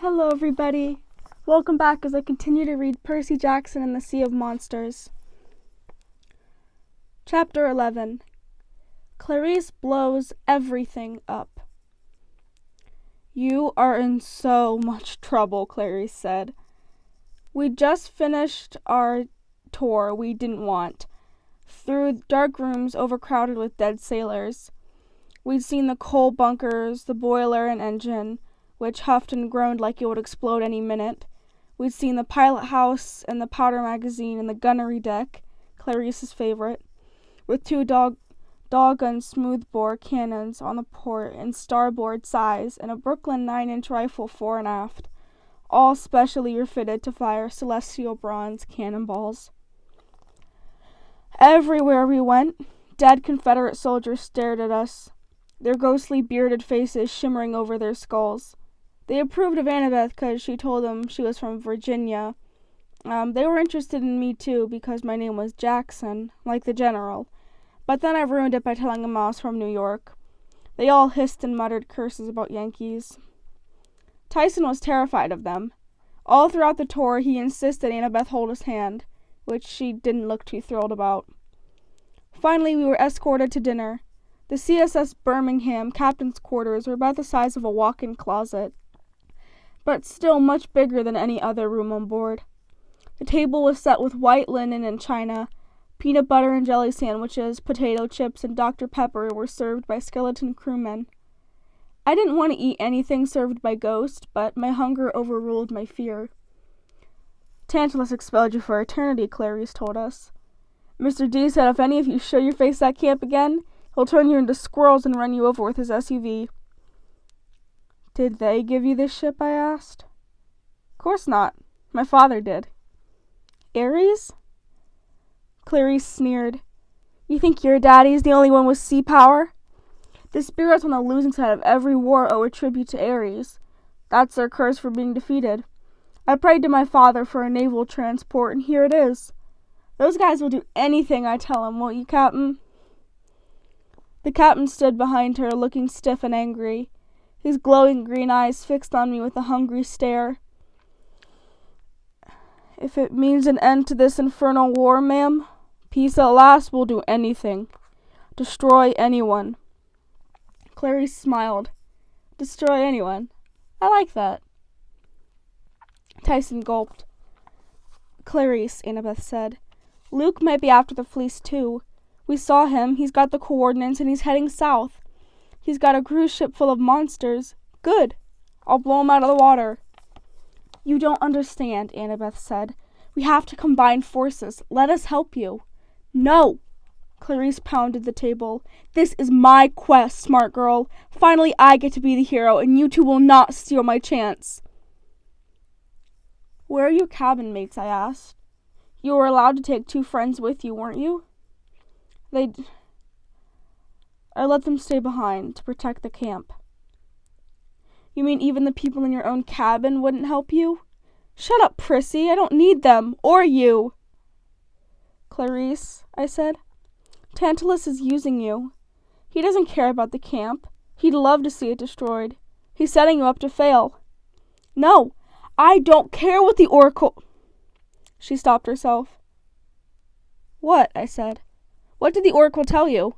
Hello everybody, welcome back as I continue to read Percy Jackson and the Sea of Monsters. Chapter 11. Clarice blows everything up. You are in so much trouble, Clarice said. We just finished our tour we didn't want, through dark rooms overcrowded with dead sailors. We'd seen the coal bunkers, the boiler and engine, which huffed and groaned like it would explode any minute. We'd seen the pilot house and the powder magazine and the gunnery deck, Clarice's favorite, with two doggone smoothbore cannons on the port and starboard size and a Brooklyn 9-inch rifle fore and aft, all specially refitted to fire celestial bronze cannonballs. Everywhere we went, dead Confederate soldiers stared at us, their ghostly bearded faces shimmering over their skulls. They approved of Annabeth because she told them she was from Virginia. They were interested in me too because my name was Jackson, like the general. But then I ruined it by telling them I was from New York. They all hissed and muttered curses about Yankees. Tyson was terrified of them. All throughout the tour he insisted Annabeth hold his hand, which she didn't look too thrilled about. Finally we were escorted to dinner. The CSS Birmingham captain's quarters were about the size of a walk-in closet, but still much bigger than any other room on board. The table was set with white linen and china. Peanut butter and jelly sandwiches, potato chips, and Dr. Pepper were served by skeleton crewmen. I didn't want to eat anything served by ghosts, but my hunger overruled my fear. Tantalus expelled you for eternity, Clarice told us. Mr. D said if any of you show your face at camp again, he'll turn you into squirrels and run you over with his SUV. Did they give you this ship? I asked. Of course not. My father did. Ares? Clarice sneered. You think your daddy's the only one with sea power? The spirits on the losing side of every war owe a tribute to Ares. That's their curse for being defeated. I prayed to my father for a naval transport, and here it is. Those guys will do anything I tell them, won't you, Captain? The captain stood behind her, looking stiff and angry, his glowing green eyes fixed on me with a hungry stare. If it means an end to this infernal war, ma'am, peace at last will do anything. Destroy anyone. Clarice smiled. Destroy anyone. I like that. Tyson gulped. Clarice, Annabeth said. Luke might be after the fleece too. We saw him. He's got the coordinates and he's heading south. He's got a cruise ship full of monsters. Good. I'll blow him out of the water. You don't understand, Annabeth said. We have to combine forces. Let us help you. No. Clarice pounded the table. This is my quest, smart girl. Finally I get to be the hero, and you two will not steal my chance. Where are your cabin mates? I asked. You were allowed to take 2 friends with you, weren't you? I let them stay behind to protect the camp. You mean even the people in your own cabin wouldn't help you? Shut up, Prissy. I don't need them, or you. Clarice, I said, Tantalus is using you. He doesn't care about the camp. He'd love to see it destroyed. He's setting you up to fail. No, I don't care what the Oracle... She stopped herself. What? I said. What did the Oracle tell you?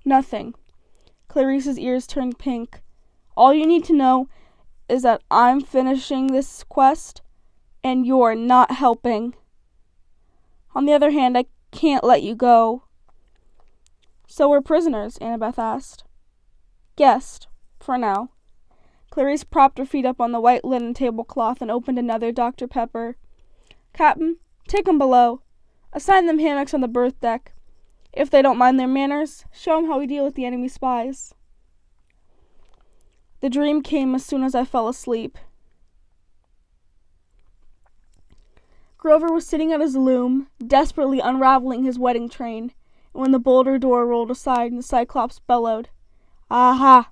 Nothing. Clarice's ears turned pink. All you need to know is that I'm finishing this quest, and you're not helping. On the other hand, I can't let you go. So we're prisoners, Annabeth asked. Guessed, for now. Clarice propped her feet up on the white linen tablecloth and opened another Dr. Pepper. Captain, take 'em below. Assign them hammocks on the berth deck. If they don't mind their manners, show 'em how we deal with the enemy spies. The dream came as soon as I fell asleep. Grover was sitting at his loom, desperately unraveling his wedding train, and when the boulder door rolled aside and the Cyclops bellowed, Aha!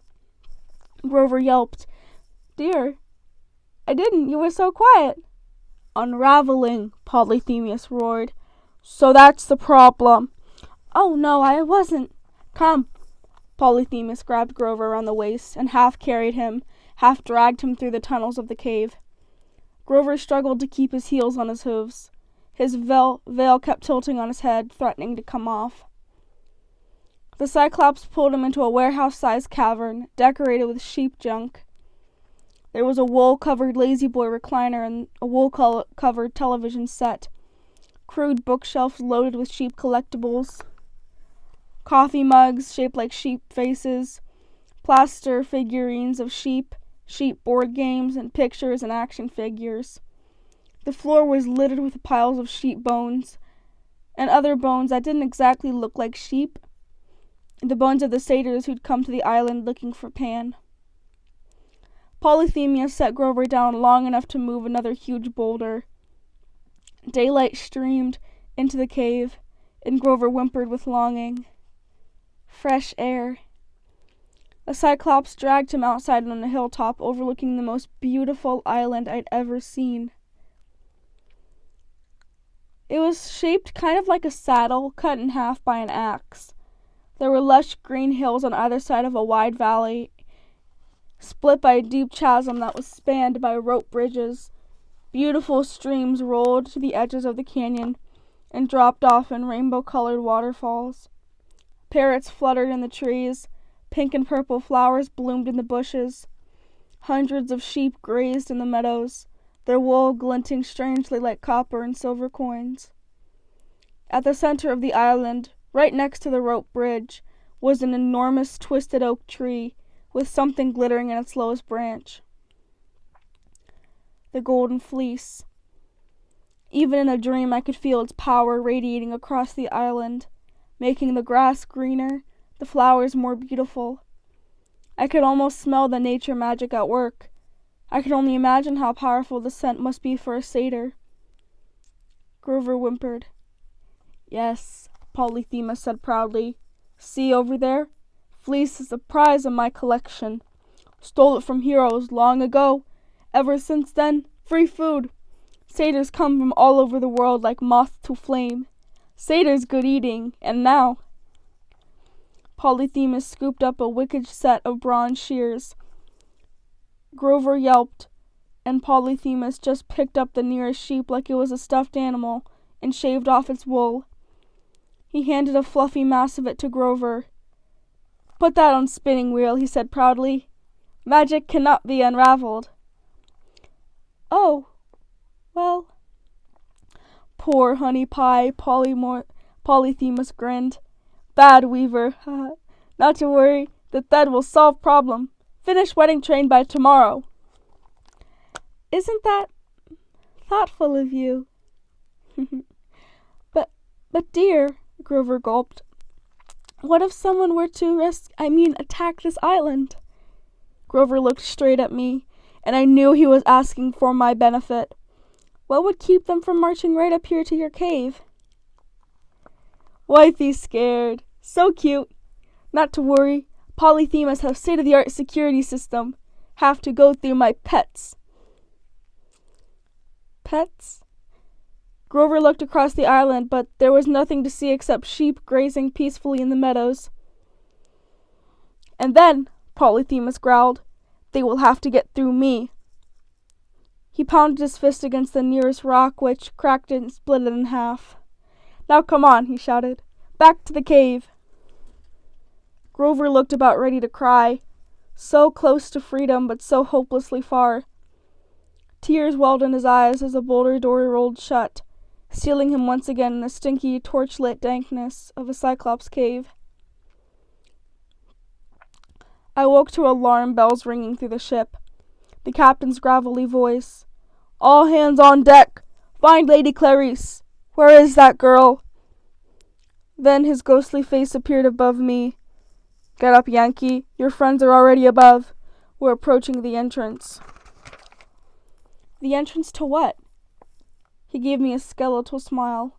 Grover yelped, Dear, I didn't, you were so quiet. Unraveling, Polyphemus roared. So that's the problem. Oh, no, I wasn't. Come. Polyphemus grabbed Grover around the waist and half carried him, half-dragged him through the tunnels of the cave. Grover struggled to keep his heels on his hooves. His veil kept tilting on his head, threatening to come off. The Cyclops pulled him into a warehouse-sized cavern, decorated with sheep junk. There was a wool-covered lazy-boy recliner and a wool-covered television set, crude bookshelves loaded with sheep collectibles, coffee mugs shaped like sheep faces, plaster figurines of sheep board games, and pictures and action figures. The floor was littered with piles of sheep bones, and other bones that didn't exactly look like sheep. The bones of the satyrs who'd come to the island looking for Pan. Polyphemus set Grover down long enough to move another huge boulder. Daylight streamed into the cave, and Grover whimpered with longing. Fresh air. A Cyclops dragged him outside on a hilltop overlooking the most beautiful island I'd ever seen. It was shaped kind of like a saddle, cut in half by an axe. There were lush green hills on either side of a wide valley, split by a deep chasm that was spanned by rope bridges. Beautiful streams rolled to the edges of the canyon and dropped off in rainbow-colored waterfalls. Parrots fluttered in the trees. Pink and purple flowers bloomed in the bushes. Hundreds of sheep grazed in the meadows, their wool glinting strangely like copper and silver coins. At the center of the island, right next to the rope bridge, was an enormous twisted oak tree with something glittering in its lowest branch. The golden fleece. Even in a dream I could feel its power radiating across the island, making the grass greener, the flowers more beautiful. I could almost smell the nature magic at work. I could only imagine how powerful the scent must be for a satyr. Grover whimpered. Yes, Polyphemus said proudly. See over there? Fleece is a prize in my collection. Stole it from heroes long ago. Ever since then, free food. Satyrs come from all over the world like moth to flame. Satyrs good eating, and now... Polyphemus scooped up a wicked set of bronze shears. Grover yelped, and Polyphemus just picked up the nearest sheep like it was a stuffed animal and shaved off its wool. He handed a fluffy mass of it to Grover. Put that on spinning wheel, he said proudly. Magic cannot be unraveled. Oh, well. Poor honey pie, Polyphemus grinned. Bad weaver, not to worry, the thread will solve problem. Finish wedding train by tomorrow. Isn't that thoughtful of you? But dear, Grover gulped, what if someone were to attack this island? Grover looked straight at me, and I knew he was asking for my benefit. What would keep them from marching right up here to your cave? Wifey's scared. So cute. Not to worry. Polyphemus has state-of-the-art security system. Have to go through my pets. Pets? Grover looked across the island, but there was nothing to see except sheep grazing peacefully in the meadows. And then, Polyphemus growled, they will have to get through me. He pounded his fist against the nearest rock, which cracked it and split it in half. Now come on, he shouted. Back to the cave. Grover looked about ready to cry. So close to freedom, but so hopelessly far. Tears welled in his eyes as the boulder door rolled shut, sealing him once again in the stinky, torch-lit dankness of a Cyclops cave. I woke to alarm bells ringing through the ship. The captain's gravelly voice. All hands on deck! Find Lady Clarice! Where is that girl? Then his ghostly face appeared above me. Get up, Yankee. Your friends are already above. We're approaching the entrance. The entrance to what? He gave me a skeletal smile.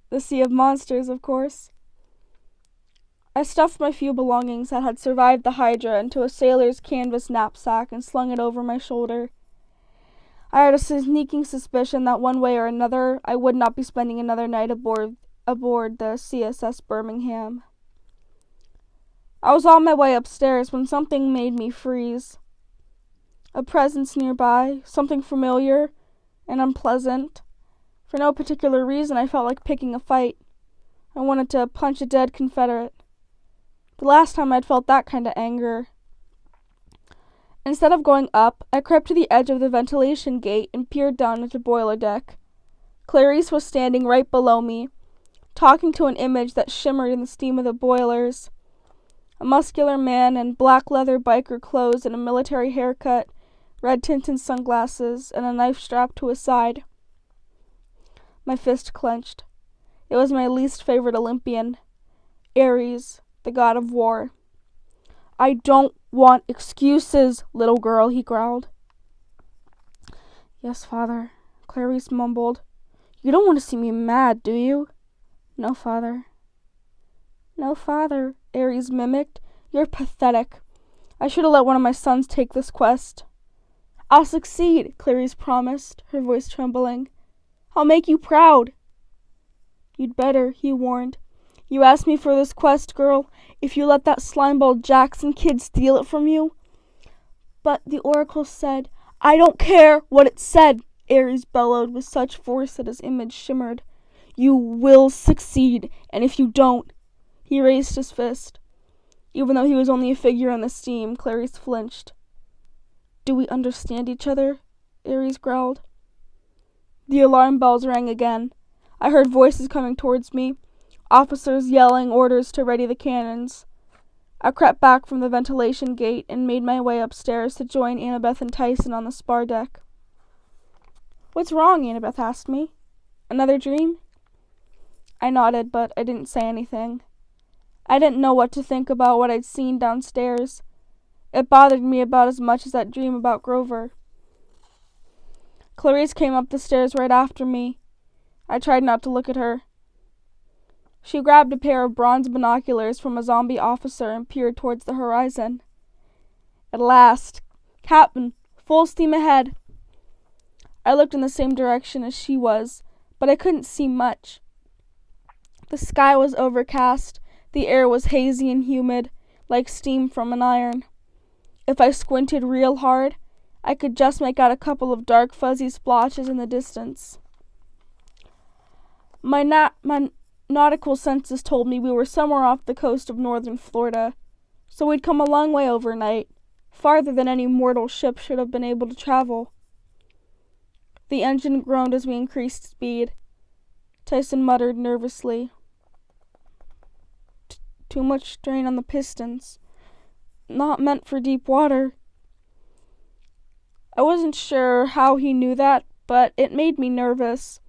The Sea of Monsters, of course. I stuffed my few belongings that had survived the Hydra into a sailor's canvas knapsack and slung it over my shoulder. I had a sneaking suspicion that one way or another I would not be spending another night aboard the CSS Birmingham. I was on my way upstairs when something made me freeze. A presence nearby, something familiar and unpleasant. For no particular reason, I felt like picking a fight. I wanted to punch a dead Confederate. The last time I'd felt that kind of anger. Instead of going up, I crept to the edge of the ventilation gate and peered down into boiler deck. Clarice was standing right below me, talking to an image that shimmered in the steam of the boilers. A muscular man in black leather biker clothes and a military haircut, red-tinted sunglasses, and a knife strapped to his side. My fist clenched. It was my least favorite Olympian, Ares, the god of war. "I don't want excuses, little girl," he growled. "Yes, father," Clarice mumbled. "You don't want to see me mad, do you?" "No, father." "No, father," Ares mimicked. "You're pathetic. I should have let one of my sons take this quest." "I'll succeed," Clarice promised, her voice trembling. "I'll make you proud." "You'd better," he warned. "You asked me for this quest, girl. If you let that slimeball Jackson kid steal it from you—" "But the oracle said—" "I don't care what it said," Ares bellowed with such force that his image shimmered. "You will succeed, and if you don't—" He raised his fist. Even though he was only a figure in the steam, Clarice flinched. "Do we understand each other?" Ares growled. The alarm bells rang again. I heard voices coming towards me, officers yelling orders to ready the cannons. I crept back from the ventilation gate and made my way upstairs to join Annabeth and Tyson on the spar deck. "What's wrong?" Annabeth asked me. "Another dream?" I nodded, but I didn't say anything. I didn't know what to think about what I'd seen downstairs. It bothered me about as much as that dream about Grover. Clarice came up the stairs right after me. I tried not to look at her. She grabbed a pair of bronze binoculars from a zombie officer and peered towards the horizon. "At last. Captain, full steam ahead." I looked in the same direction as she was, but I couldn't see much. The sky was overcast, the air was hazy and humid, like steam from an iron. If I squinted real hard, I could just make out a couple of dark fuzzy splotches in the distance. My nautical senses told me we were somewhere off the coast of northern Florida, so we'd come a long way overnight, farther than any mortal ship should have been able to travel. The engine groaned as we increased speed. Tyson muttered nervously. "Too much strain on the pistons. Not meant for deep water." I wasn't sure how he knew that, but it made me nervous.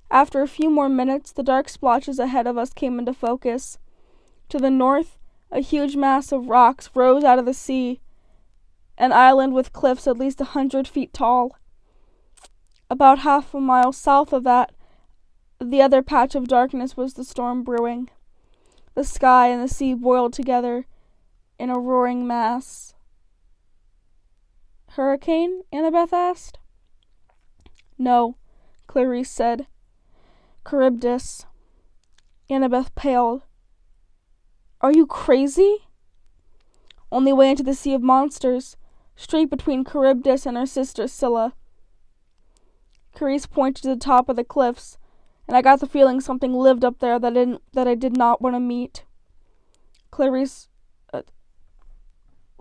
After a few more minutes, the dark splotches ahead of us came into focus. To the north, a huge mass of rocks rose out of the sea, an island with cliffs at least 100 feet tall. About half a mile south of that, the other patch of darkness was the storm brewing. The sky and the sea boiled together in a roaring mass. "Hurricane?" Annabeth asked. "No," Clarice said. "Charybdis." Annabeth paled. "Are you crazy?" "Only way into the Sea of Monsters, straight between Charybdis and her sister Scylla." Clarice pointed to the top of the cliffs, and I got the feeling something lived up there that I did not want to meet. Clarice,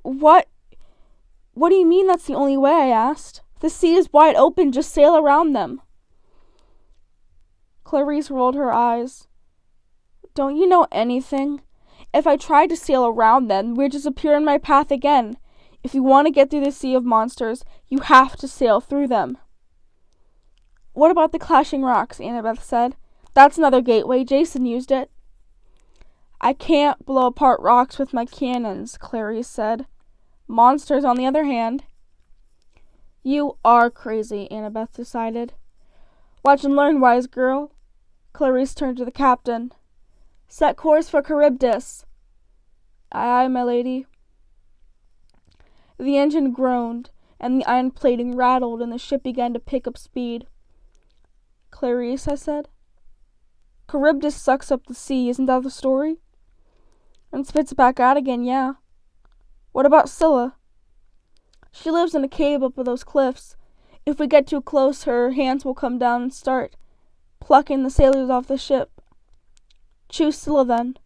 What do you mean that's the only way?" I asked. "The sea is wide open, just sail around them." Clarice rolled her eyes. "Don't you know anything? If I tried to sail around them, we'd just appear in my path again. If you want to get through the Sea of Monsters, you have to sail through them." "What about the clashing rocks?" Annabeth said. "That's another gateway. Jason used it." "I can't blow apart rocks with my cannons," Clarice said. "Monsters, on the other hand—" "You are crazy," Annabeth decided. "Watch and learn, wise girl." Clarice turned to the captain. "Set course for Charybdis." "Aye, aye, my lady." The engine groaned, and the iron plating rattled, and the ship began to pick up speed. "Clarice," I said. "Charybdis sucks up the sea, isn't that the story?" "And spits it back out again, yeah." "What about Scylla?" She lives in a cave up those cliffs. If we get too close, her hands will come down and start plucking the sailors off the ship. Choose Scylla then.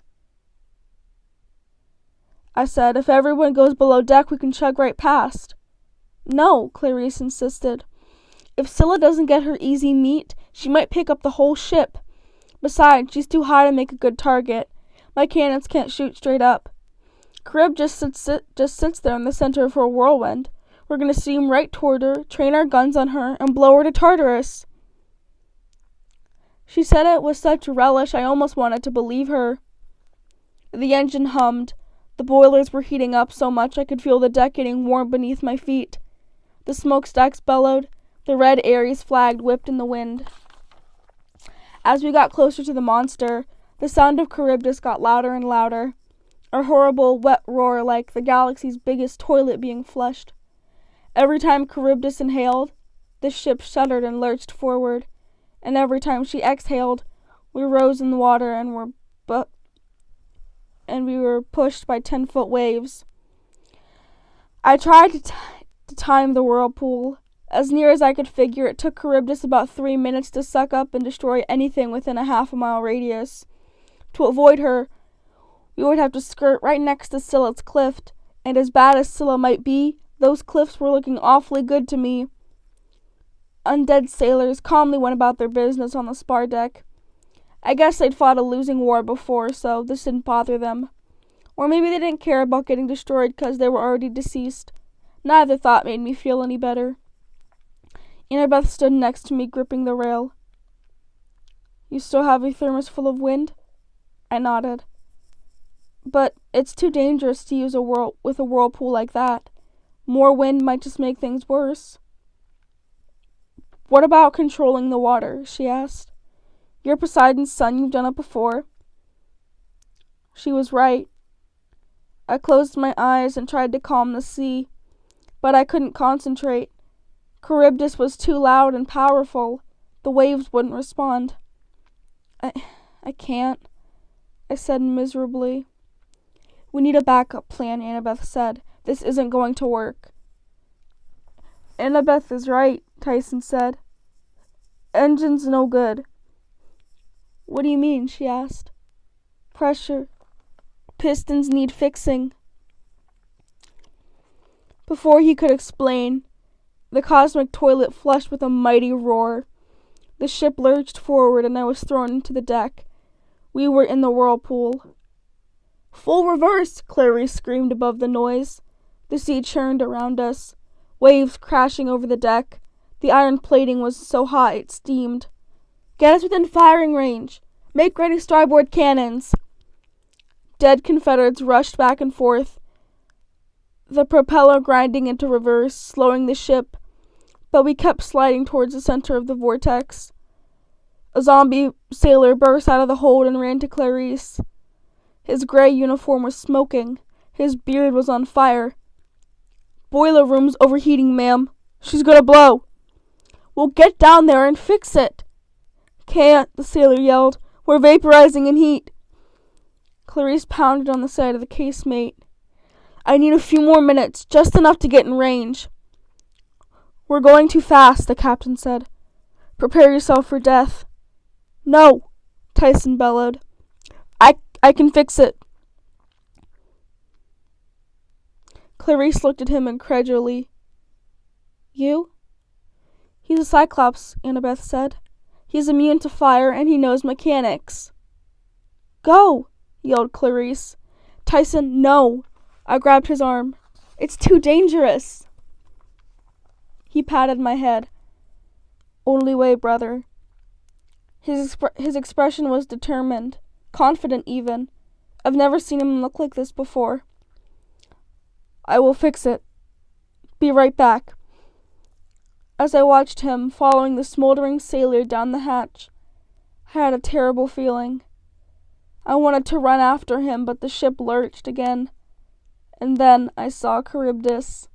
I said, if everyone goes below deck, we can chug right past. No, Clarice insisted. If Scylla doesn't get her easy meat, she might pick up the whole ship. Besides, she's too high to make a good target. My cannons can't shoot straight up. Charybdis just sits there in the center of her whirlwind. We're going to steam right toward her, train our guns on her, and blow her to Tartarus. She said it with such relish I almost wanted to believe her. The engine hummed. The boilers were heating up so much I could feel the deck getting warm beneath my feet. The smokestacks bellowed. The red Ares flag whipped in the wind. As we got closer to the monster, the sound of Charybdis got louder and louder, a horrible wet roar like the galaxy's biggest toilet being flushed. Every time Charybdis inhaled, the ship shuddered and lurched forward, and every time she exhaled, we rose in the water and we were pushed by 10-foot waves. I tried to time the whirlpool. As near as I could figure, it took Charybdis about 3 minutes to suck up and destroy anything within a half-a-mile radius. To avoid her, we would have to skirt right next to Scylla's cliff, and as bad as Scylla might be, those cliffs were looking awfully good to me. Undead sailors calmly went about their business on the spar deck. I guess they'd fought a losing war before, so this didn't bother them. Or maybe they didn't care about getting destroyed because they were already deceased. Neither thought made me feel any better. Annabeth stood next to me, gripping the rail. You still have a thermos full of wind? I nodded. But it's too dangerous to use with a whirlpool like that. More wind might just make things worse. What about controlling the water? She asked. You're Poseidon's son, you've done it before. She was right. I closed my eyes and tried to calm the sea, but I couldn't concentrate. Charybdis was too loud and powerful. The waves wouldn't respond. I can't, I said miserably. We need a backup plan, Annabeth said. This isn't going to work. Annabeth is right, Tyson said. Engine's no good. What do you mean? She asked. Pressure. Pistons need fixing. Before he could explain, the cosmic toilet flushed with a mighty roar. The ship lurched forward and I was thrown into the deck. We were in the whirlpool. Full reverse! Clarice screamed above the noise. The sea churned around us, waves crashing over the deck. The iron plating was so hot it steamed. Get us within firing range! Make ready starboard cannons! Dead Confederates rushed back and forth, the propeller grinding into reverse, slowing the ship, but we kept sliding towards the center of the vortex. A zombie sailor burst out of the hold and ran to Clarice. His gray uniform was smoking. His beard was on fire. Boiler room's overheating, ma'am. She's gonna blow. We'll get down there and fix it. Can't, the sailor yelled. We're vaporizing in heat. Clarice pounded on the side of the casemate. I need a few more minutes, just enough to get in range. We're going too fast, the captain said. Prepare yourself for death. No, Tyson bellowed. I can fix it. Clarice looked at him incredulously. You? He's a Cyclops, Annabeth said. He's immune to fire and he knows mechanics. Go, yelled Clarice. Tyson, no. I grabbed his arm. It's too dangerous. He patted my head. Only way, brother. His expression was determined, confident even. I've never seen him look like this before. I will fix it. Be right back. As I watched him following the smoldering sailor down the hatch, I had a terrible feeling. I wanted to run after him, but the ship lurched again. And then I saw Charybdis.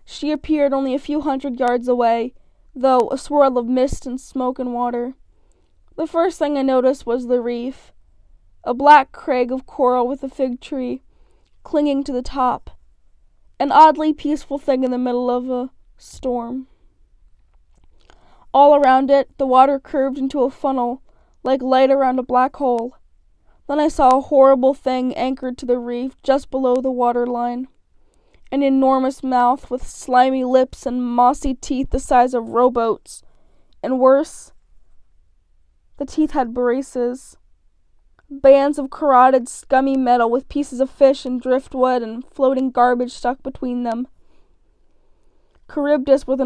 She appeared only a few hundred yards away, though a swirl of mist and smoke and water. The first thing I noticed was the reef, a black crag of coral with a fig tree clinging to the top. an oddly peaceful thing in the middle of a storm. All around it, the water curved into a funnel, like light around a black hole. Then I saw a horrible thing anchored to the reef just below the waterline. An enormous mouth with slimy lips and mossy teeth the size of rowboats. And worse, the teeth had braces. Bands of corroded, scummy metal with pieces of fish and driftwood and floating garbage stuck between them. Charybdis was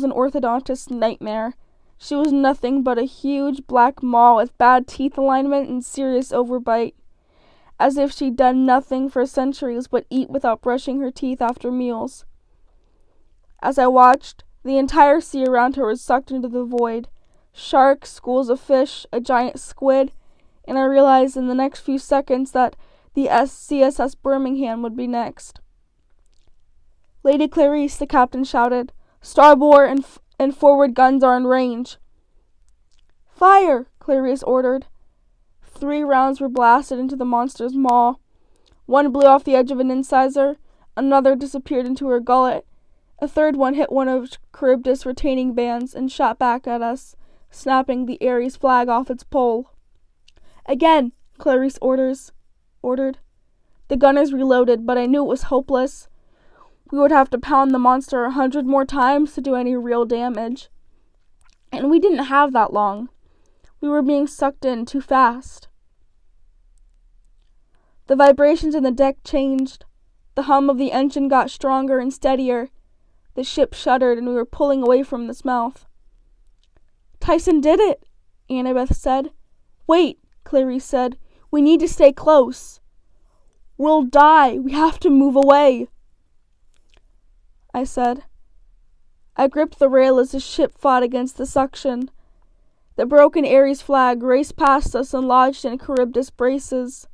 an orthodontist's nightmare. She was nothing but a huge black maw with bad teeth alignment and serious overbite, as if she'd done nothing for centuries but eat without brushing her teeth after meals. As I watched, the entire sea around her was sucked into the void. Sharks, schools of fish, a giant squid, and I realized in the next few seconds that the CSS Birmingham would be next. "Lady Clarice," the captain shouted. "Starboard and forward guns are in range." "Fire!" Clarice ordered. 3 rounds were blasted into the monster's maw. One blew off the edge of an incisor, another disappeared into her gullet, a third one hit one of Charybdis' retaining bands and shot back at us, snapping the Ares flag off its pole. "Again!" Clarice ordered. The gunners reloaded, but I knew it was hopeless. We would have to pound the monster 100 more times to do any real damage. And we didn't have that long. We were being sucked in too fast. The vibrations in the deck changed. The hum of the engine got stronger and steadier. The ship shuddered and we were pulling away from its mouth. "Tyson did it," Annabeth said. "Wait," Clarice said. "We need to stay close." "We'll die. We have to move away," I said. I gripped the rail as the ship fought against the suction. The broken Ares flag raced past us and lodged in Charybdis braces.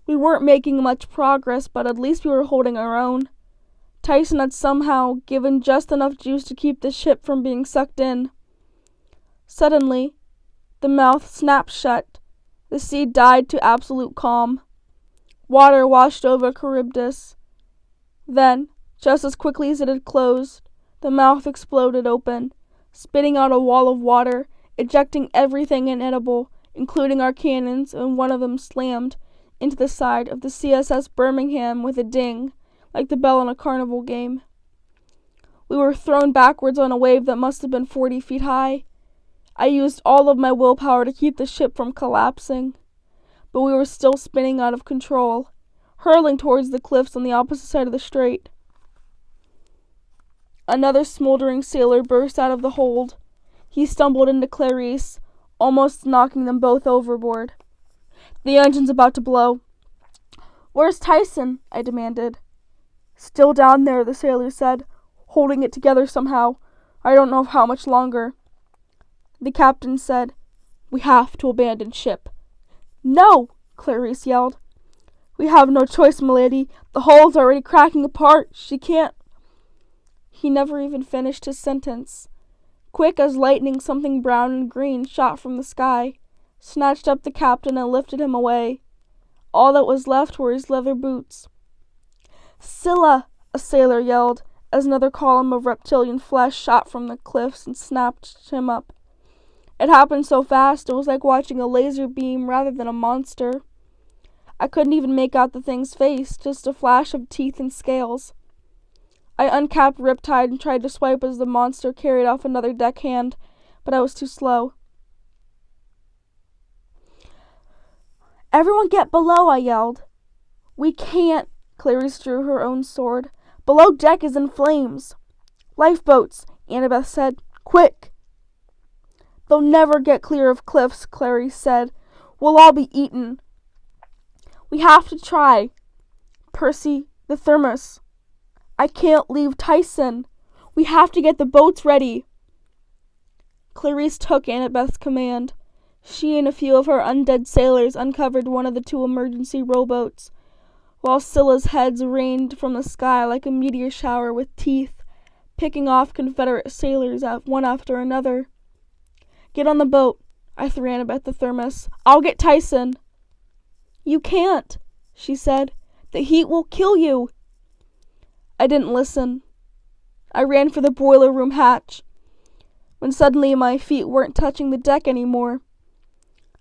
We weren't making much progress, but at least we were holding our own. Tyson had somehow given just enough juice to keep the ship from being sucked in. Suddenly, the mouth snapped shut. The sea died to absolute calm. Water washed over Charybdis. Then, just as quickly as it had closed, the mouth exploded open, spitting out a wall of water, ejecting everything inedible, including our cannons, and one of them slammed into the side of the CSS Birmingham with a ding, like the bell in a carnival game. We were thrown backwards on a wave that must have been 40 feet high. I used all of my willpower to keep the ship from collapsing, but we were still spinning out of control, hurling towards the cliffs on the opposite side of the strait. Another smoldering sailor burst out of the hold. He stumbled into Clarice, almost knocking them both overboard. "The engine's about to blow." "Where's Tyson?" I demanded. "Still down there," the sailor said, "holding it together somehow. I don't know how much longer." The captain said, "We have to abandon ship." "No!" Clarice yelled. "We have no choice, milady. The hull's already cracking apart. She can't—" He never even finished his sentence. Quick as lightning, something brown and green shot from the sky, snatched up the captain and lifted him away. All that was left were his leather boots. "Scylla!" a sailor yelled, as another column of reptilian flesh shot from the cliffs and snapped him up. It happened so fast, it was like watching a laser beam rather than a monster. I couldn't even make out the thing's face, just a flash of teeth and scales. I uncapped Riptide and tried to swipe as the monster carried off another deckhand, but I was too slow. "Everyone get below," I yelled. "We can't," Clarice drew her own sword. "Below deck is in flames." "Lifeboats," Annabeth said. "Quick!" "They'll never get clear of cliffs," Clarice said. "We'll all be eaten." "We have to try." "Percy, the thermos." "I can't leave Tyson. We have to get the boats ready." Clarice took Annabeth's command. She and a few of her undead sailors uncovered one of the 2 emergency rowboats, while Scylla's heads rained from the sky like a meteor shower with teeth, picking off Confederate sailors one after another. "Get on the boat," I threw Annabeth the thermos. "I'll get Tyson." "You can't," she said. "The heat will kill you." I didn't listen. I ran for the boiler room hatch, when suddenly my feet weren't touching the deck anymore.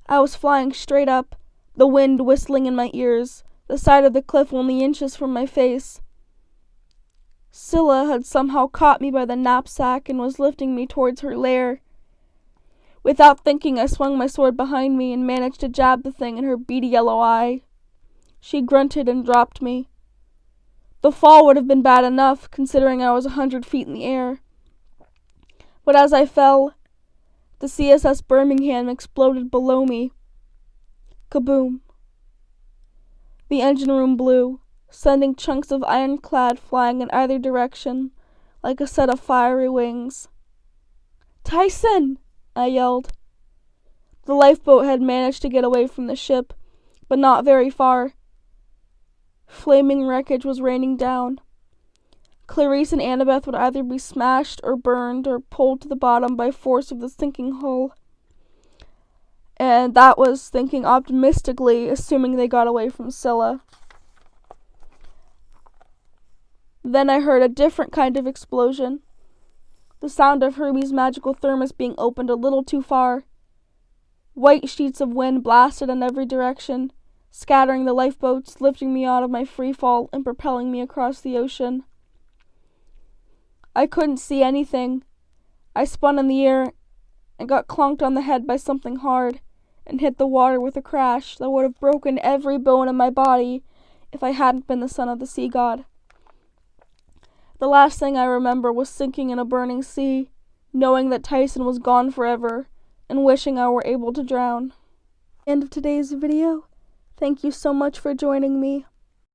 I was flying straight up, the wind whistling in my ears, the side of the cliff only inches from my face. Scylla had somehow caught me by the knapsack and was lifting me towards her lair. Without thinking, I swung my sword behind me and managed to jab the thing in her beady yellow eye. She grunted and dropped me. The fall would have been bad enough, considering I was 100 feet in the air. But as I fell, the CSS Birmingham exploded below me. Kaboom. The engine room blew, sending chunks of ironclad flying in either direction, like a set of fiery wings. "Tyson!" I yelled. The lifeboat had managed to get away from the ship, but not very far. Flaming wreckage was raining down. Clarice and Annabeth would either be smashed or burned or pulled to the bottom by force of the sinking hull. And that was thinking optimistically, assuming they got away from Scylla. Then I heard a different kind of explosion. The sound of Herbie's magical thermos being opened a little too far. White sheets of wind blasted in every direction, scattering the lifeboats, lifting me out of my free fall and propelling me across the ocean. I couldn't see anything. I spun in the air and got clunked on the head by something hard and hit the water with a crash that would have broken every bone in my body if I hadn't been the son of the sea god. The last thing I remember was sinking in a burning sea, knowing that Tyson was gone forever, and wishing I were able to drown. End of today's video. Thank you so much for joining me.